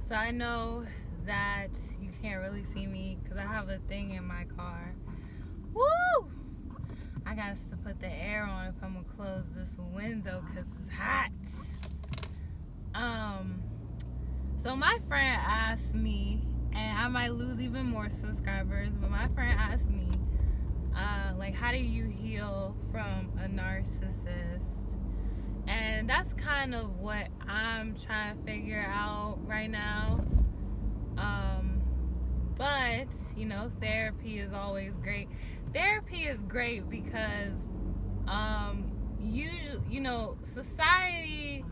So I know that you can't really see me because I have a thing in my car. Woo! I got to put the air on if I'm going to close this window because it's hot. So my friend asked me, and I might lose even more subscribers, but my friend asked me, how do you heal from a narcissist? And that's kind of what I'm trying to figure out right now. But, therapy is always great. Therapy is great because, usually, society,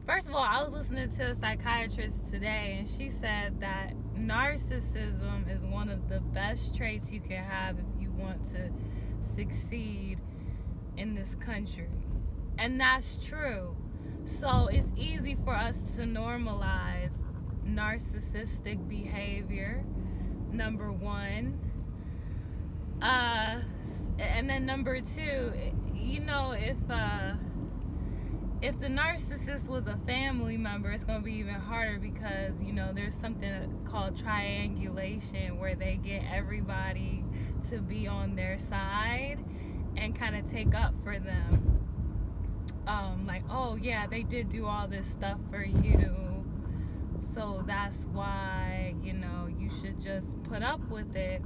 first of all, I was listening to a psychiatrist today, and she said that narcissism is one of the best traits you can have if you want to succeed in this country. And that's true. So it's easy for us to normalize narcissistic behavior, number one. And then number two, if the narcissist was a family member, it's going to be even harder because, there's something called triangulation where they get everybody to be on their side and kind of take up for them. Oh yeah, they did do all this stuff for you, so that's why, you should just put up with it.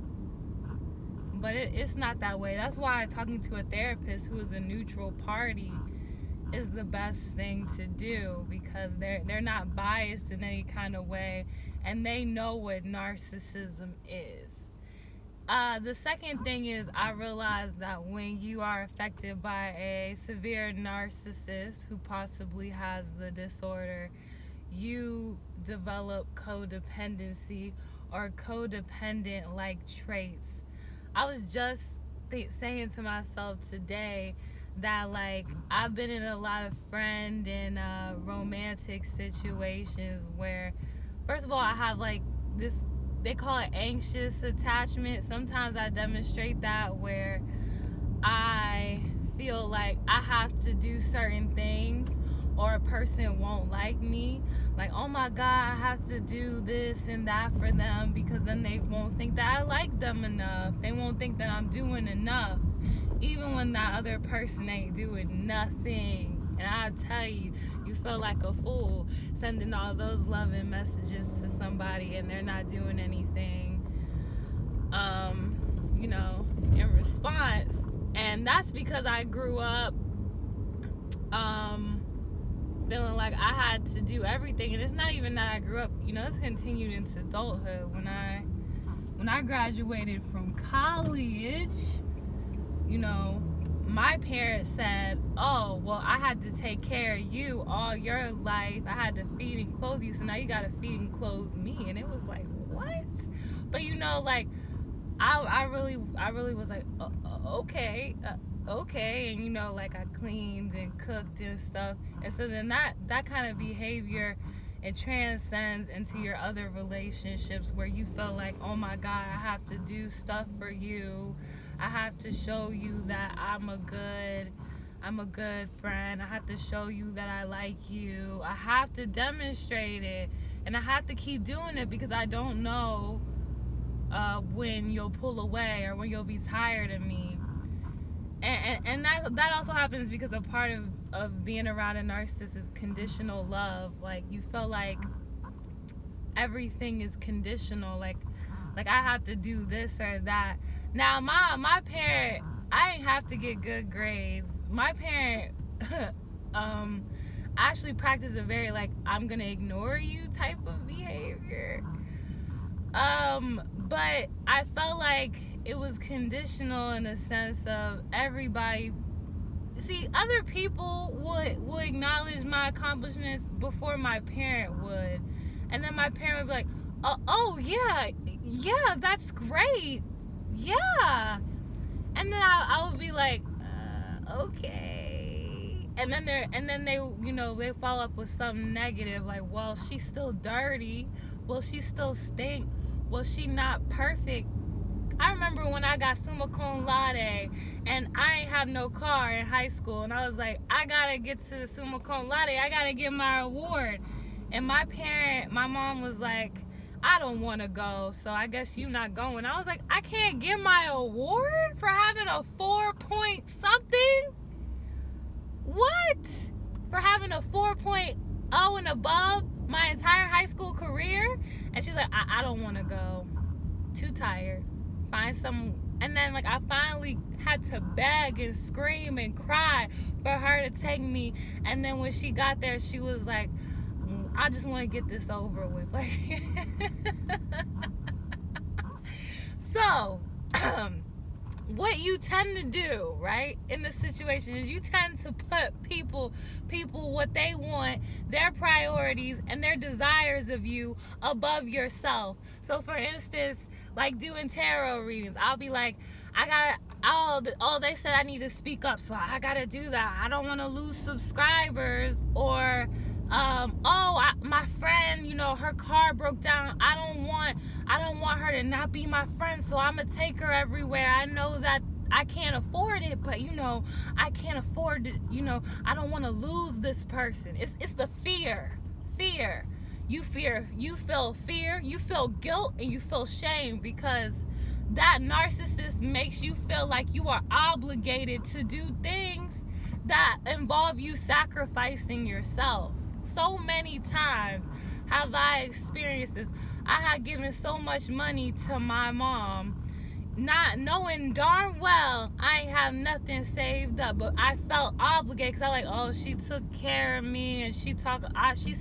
But it's not that way. That's why talking to a therapist who is a neutral party is the best thing to do, because they're not biased in any kind of way, and they know what narcissism is. The second thing is, I realized that when you are affected by a severe narcissist who possibly has the disorder, you develop codependency or codependent-like traits. I was just saying to myself today that, I've been in a lot of friend and romantic situations where, first of all, I have, this, they call it anxious attachment. Sometimes I demonstrate that where I feel like I have to do certain things or a person won't like me. Oh my God, I have to do this and that for them because then they won't think that I like them enough. They won't think that I'm doing enough, even when that other person ain't doing nothing. And I'll tell you, you feel like a fool sending all those loving messages to somebody and they're not doing anything, in response. And that's because I grew up feeling like I had to do everything. And it's not even that I grew up, it's continued into adulthood. When I graduated from college, my parents said, oh, well, I had to take care of you all your life. I had to feed and clothe you, so now you got to feed and clothe me. And it was like, what? But, I really was like, okay. And, I cleaned and cooked and stuff. And so then that kind of behavior, it transcends into your other relationships where you feel like, oh my God, I have to do stuff for you. I have to show you that I'm a good friend. I have to show you that I like you. I have to demonstrate it. And I have to keep doing it because I don't know when you'll pull away or when you'll be tired of me. And that also happens because a part of being around a narcissist is conditional love. You feel like everything is conditional. Like I have to do this or that. Now, my parent, I didn't have to get good grades. My parent actually practiced a very, I'm going to ignore you type of behavior. But I felt like it was conditional in the sense of everybody. See, other people would acknowledge my accomplishments before my parent would. And then my parent would be like, oh yeah, that's great. Yeah. And then I would be like, okay. And then they they follow up with something negative, like, well, she's still dirty. Well, she still stink. Well, she not perfect. I remember when I got summa cum laude and I ain't have no car in high school, and I was like, I gotta get to the summa cum laude. I gotta get my award. And my mom was like, I don't want to go, so I guess you not going. I was like, I can't get my award for having a 4 point something? What? For having a 4.0 and above my entire high school career? And she's like, I don't want to go. Too tired. Find some. And then, like, I finally had to beg and scream and cry for her to take me. And then when she got there, she was like, I just want to get this over with. Like, so, what you tend to do, right, in this situation is you tend to put people what they want, their priorities and their desires of you above yourself. So, for instance, like doing tarot readings, I'll be like, they said I need to speak up, so I gotta do that. I don't want to lose subscribers. Or my friend, her car broke down. I don't want her to not be my friend, so I'm gonna take her everywhere. I know that I can't afford it, but I can't afford it. I don't want to lose this person. It's the fear. You feel fear, you feel guilt, and you feel shame because that narcissist makes you feel like you are obligated to do things that involve you sacrificing yourself. So many times have I experienced this. I had given so much money to my mom, not knowing darn well I ain't have nothing saved up, but I felt obligated because I like, oh, she took care of me, and she said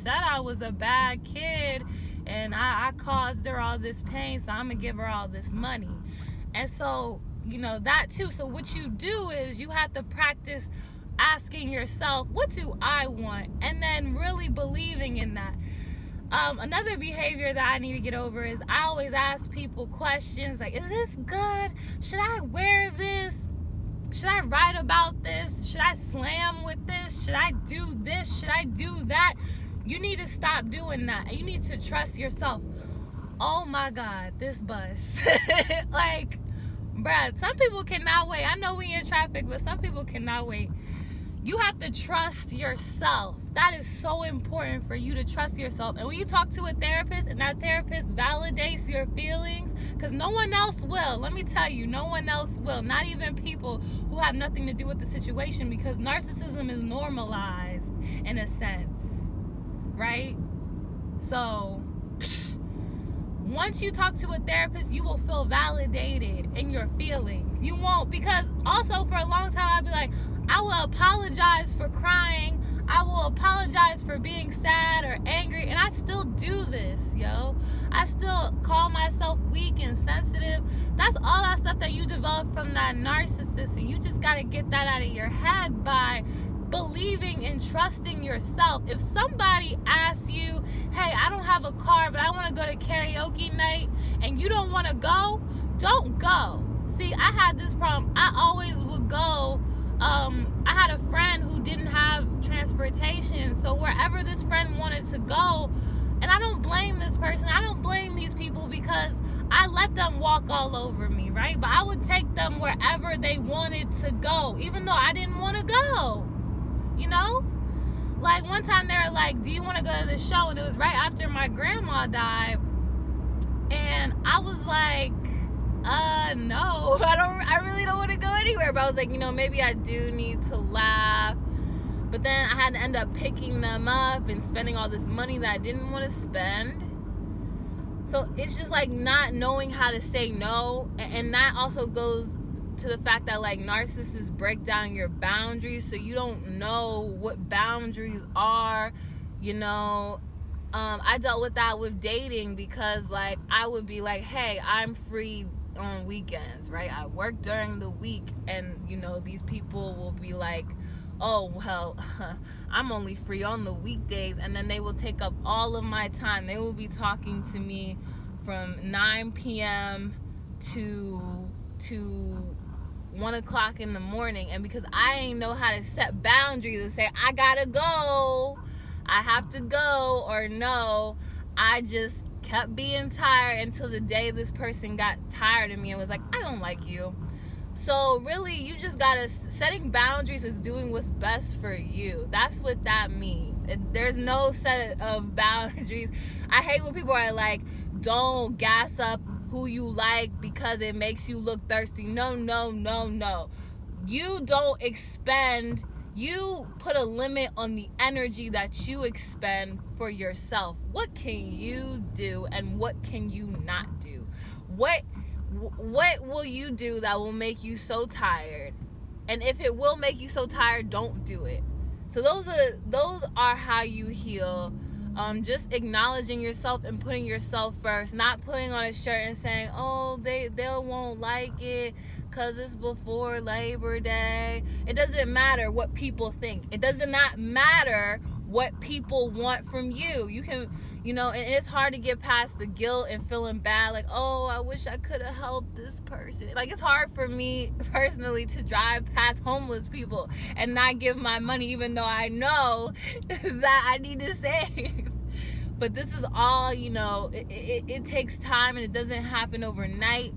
I was a bad kid, and I caused her all this pain, so I'm gonna give her all this money. And so, that too. So what you do is you have to practice asking yourself, what do I want? And then really believing in that. Another behavior that I need to get over is I always ask people questions like, is this good? Should I wear this? Should I write about this? Should I slam with this? Should I do this? Should I do that? You need to stop doing that. You need to trust yourself. Oh my God, this bus. Like, bruh, some people cannot wait. I know we in traffic, but some people cannot wait. You have to trust yourself. That is so important for you to trust yourself. And when you talk to a therapist and that therapist validates your feelings, because no one else will. Let me tell you, no one else will. Not even people who have nothing to do with the situation, because narcissism is normalized in a sense, right? So, once you talk to a therapist, you will feel validated in your feelings. You won't, because also for a long time, I'd be like, I will apologize for crying. I will apologize for being sad or angry. And I still do this, yo. I still call myself weak and sensitive. That's all that stuff that you develop from that narcissist. And you just got to get that out of your head by believing and trusting yourself. If somebody asks you, hey, I don't have a car, but I want to go to karaoke night, and you don't want to go, don't go. See, I had this problem. I always would go. I had a friend who didn't have transportation, so wherever this friend wanted to go, and I don't blame this person, I don't blame these people, because I let them walk all over me, right? But I would take them wherever they wanted to go, even though I didn't want to go, Like, one time they were like, do you want to go to the show? And it was right after my grandma died, and I was like, no, I really don't want to go anywhere. But I was like, maybe I do need to laugh. But then I had to end up picking them up and spending all this money that I didn't want to spend. So it's just like not knowing how to say no. And that also goes to the fact that, like, narcissists break down your boundaries, so you don't know what boundaries are. I dealt with that with dating, because, like, I would be like, hey, I'm free on weekends, right? I work during the week, and these people will be like, oh, well, I'm only free on the weekdays, and then they will take up all of my time. They will be talking to me from 9 p.m. to 1 o'clock in the morning, and because I ain't know how to set boundaries and say, I gotta go, I have to go, or no, I just kept being tired until the day this person got tired of me and was like, I don't like you. So really, you just gotta, setting boundaries is doing what's best for you. That's what that means. There's no set of boundaries. I hate when people are like, don't gas up who you like because it makes you look thirsty. No. You don't expend, you put a limit on the energy that you expend for yourself. What can you do and what can you not do? What will you do that will make you so tired? And if it will make you so tired, don't do it. So those are how you heal. Just acknowledging yourself and putting yourself first, not putting on a shirt and saying, oh, they won't like it because it's before Labor Day. It doesn't matter what people think. It does not matter what people want from you. You can, and it's hard to get past the guilt and feeling bad, like, oh, I wish I could have helped this person. Like, it's hard for me personally to drive past homeless people and not give my money, even though I know that I need to save. But this is all, it takes time and it doesn't happen overnight.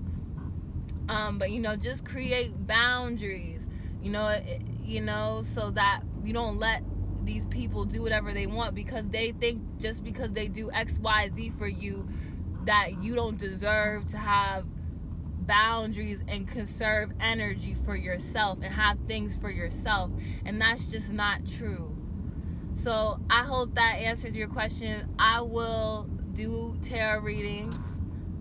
But just create boundaries, so that you don't let these people do whatever they want because they think just because they do XYZ for you that you don't deserve to have boundaries and conserve energy for yourself and have things for yourself. And that's just not true. So I hope that answers your question. I will do tarot readings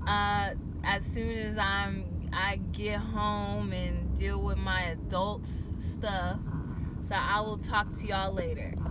as soon as I get home and deal with my adult stuff. So I will talk to y'all later.